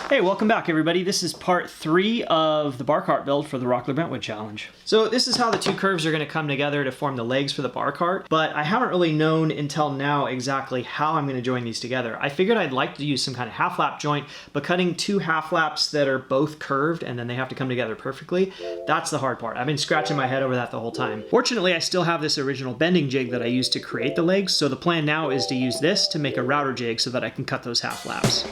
Hey, welcome back everybody. This is part 3 of the bar cart build for the Rockler Brentwood Challenge. So this is how the two curves are going to come together to form the legs for the bar cart, but I haven't really known until now exactly how I'm going to join these together. I figured I'd like to use some kind of half lap joint, but cutting two half laps that are both curved and then they have to come together perfectly, that's the hard part. I've been scratching my head over that the whole time. Fortunately, I still have this original bending jig that I used to create the legs, so the plan now is to use this to make a router jig so that I can cut those half laps.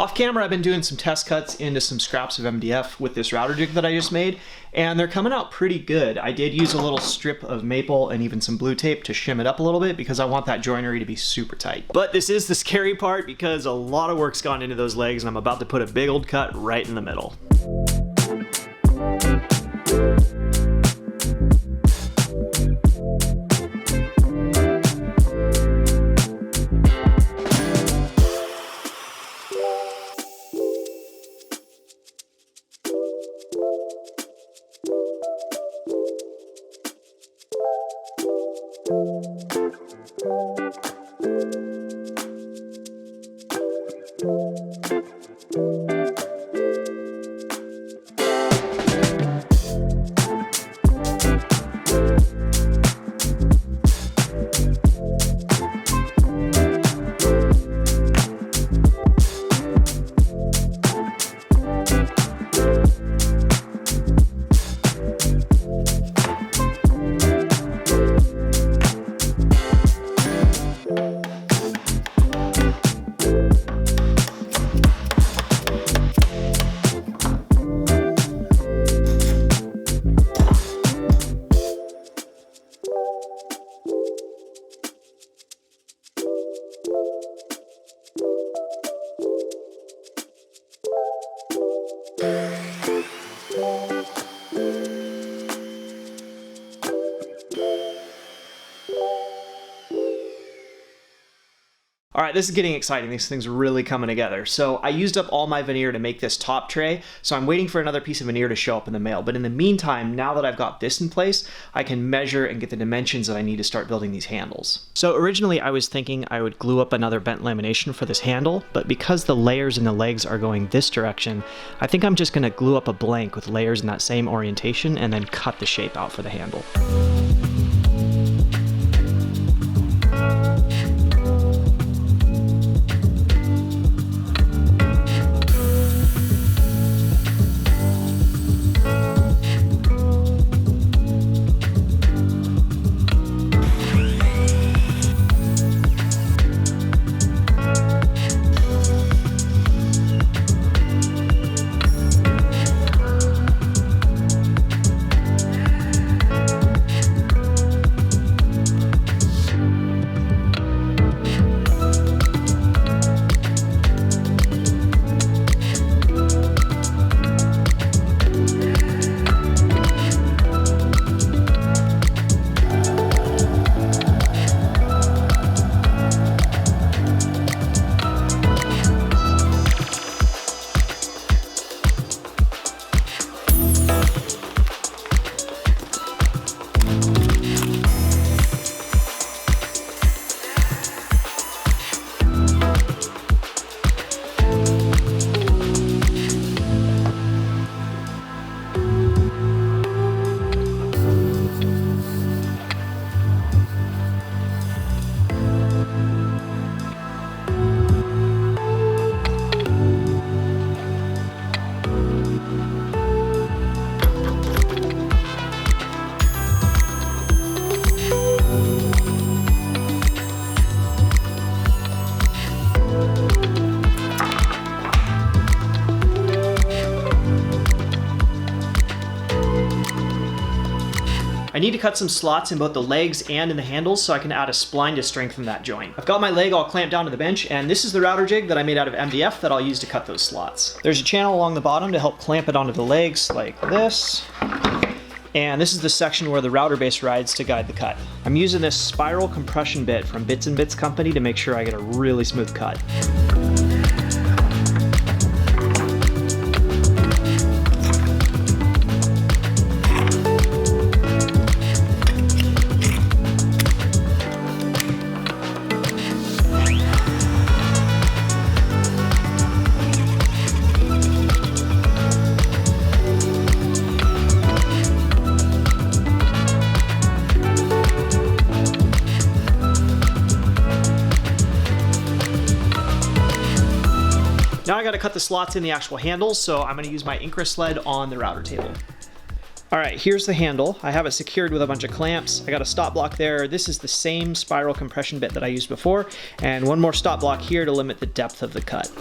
Off camera, I've been doing some test cuts into some scraps of MDF with this router jig that I just made, and they're coming out pretty good. I did use a little strip of maple and even some blue tape to shim it up a little bit because I want that joinery to be super tight. But this is the scary part because a lot of work's gone into those legs and I'm about to put a big old cut right in the middle. All right, this is getting exciting. These things are really coming together. So I used up all my veneer to make this top tray, so I'm waiting for another piece of veneer to show up in the mail. But in the meantime, now that I've got this in place, I can measure and get the dimensions that I need to start building these handles. So originally I was thinking I would glue up another bent lamination for this handle, but because the layers in the legs are going this direction, I think I'm just gonna glue up a blank with layers in that same orientation and then cut the shape out for the handle. I need to cut some slots in both the legs and in the handles so I can add a spline to strengthen that joint. I've got my leg all clamped down to the bench, and this is the router jig that I made out of MDF that I'll use to cut those slots. There's a channel along the bottom to help clamp it onto the legs like this. And this is the section where the router base rides to guide the cut. I'm using this spiral compression bit from Bits and Bits Company to make sure I get a really smooth cut. Now I gotta cut the slots in the actual handles, so I'm gonna use my Incra sled on the router table. All right, here's the handle. I have it secured with a bunch of clamps. I got a stop block there. This is the same spiral compression bit that I used before, and one more stop block here to limit the depth of the cut.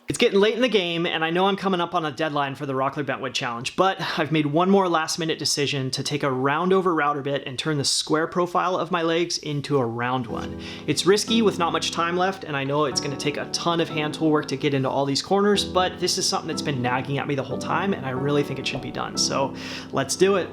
It's getting late in the game, and I know I'm coming up on a deadline for the Rockler Bentwood Challenge, but I've made one more last-minute decision to take a round-over router bit and turn the square profile of my legs into a round one. It's risky with not much time left, and I know it's going to take a ton of hand tool work to get into all these corners, but this is something that's been nagging at me the whole time, and I really think it should be done, so let's do it.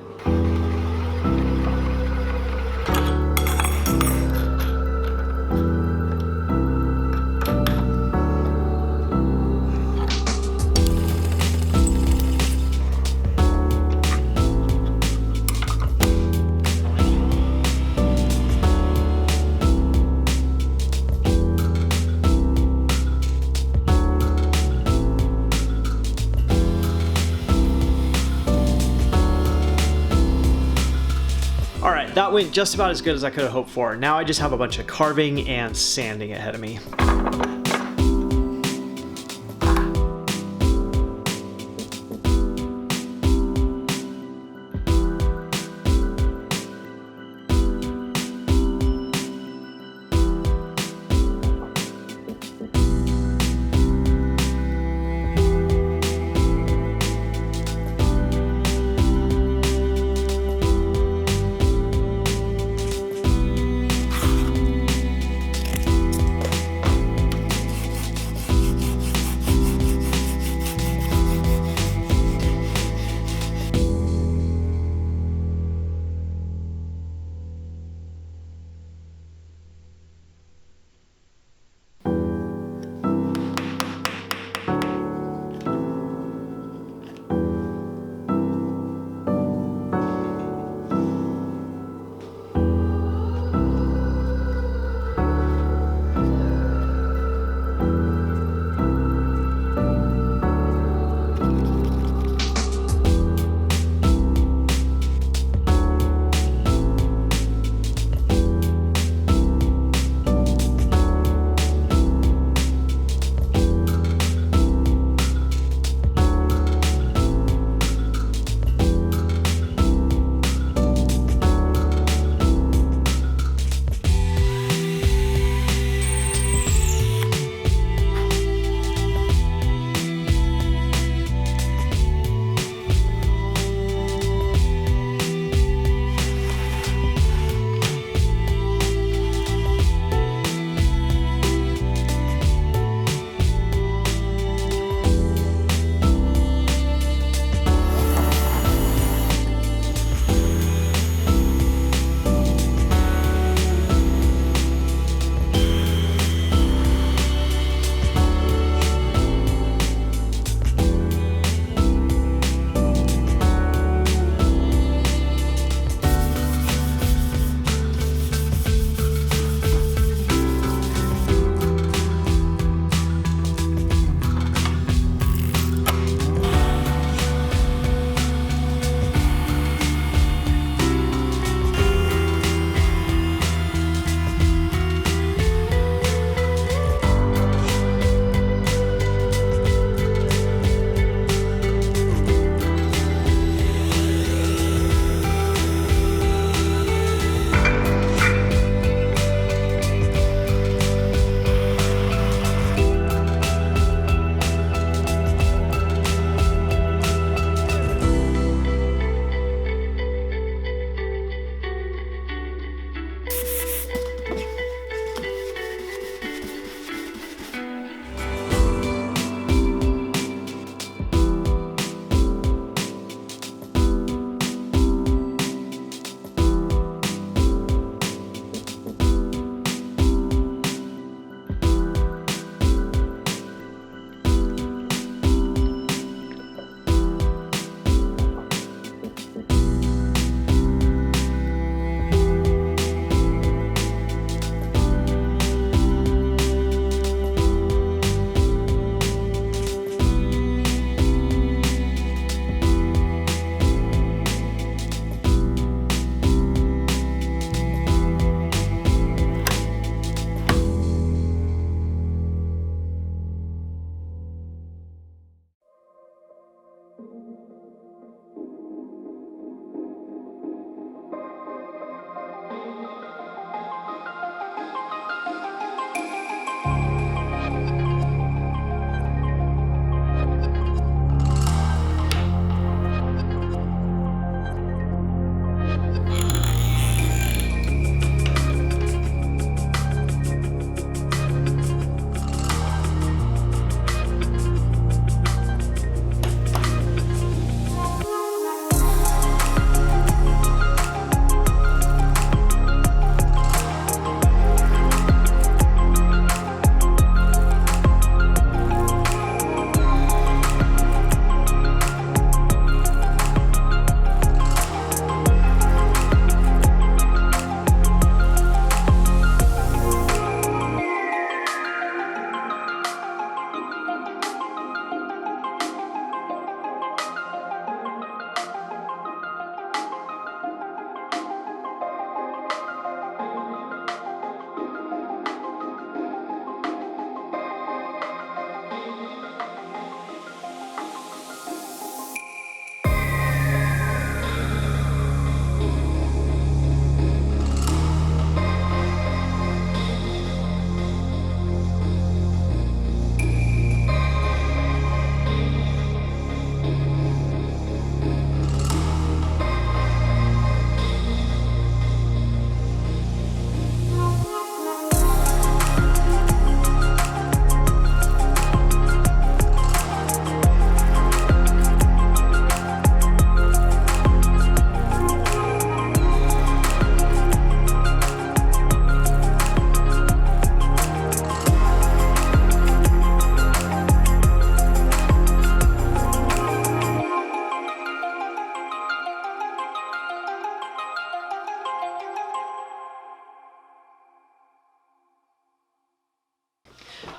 All right, that went just about as good as I could have hoped for. Now I just have a bunch of carving and sanding ahead of me.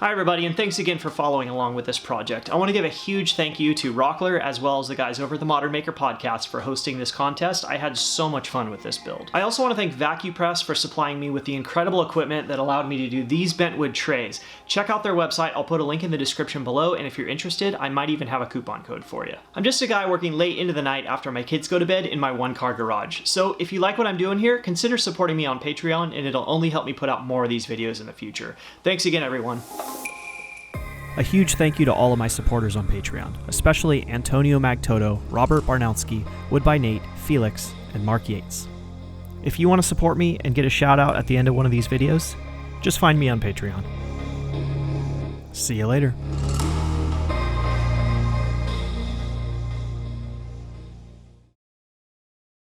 Hi everybody, and thanks again for following along with this project. I want to give a huge thank you to Rockler as well as the guys over at the Modern Maker podcast for hosting this contest. I had so much fun with this build. I also want to thank VacuPress for supplying me with the incredible equipment that allowed me to do these bentwood trays. Check out their website, I'll put a link in the description below, and if you're interested, I might even have a coupon code for you. I'm just a guy working late into the night after my kids go to bed in my one-car garage. So if you like what I'm doing here, consider supporting me on Patreon, and it'll only help me put out more of these videos in the future. Thanks again, everyone. A huge thank you to all of my supporters on Patreon, especially Antonio Magtoto, Robert Barnowski, Wood by Nate, Felix, and Mark Yates. If you want to support me and get a shout out at the end of one of these videos, just find me on Patreon. See you later.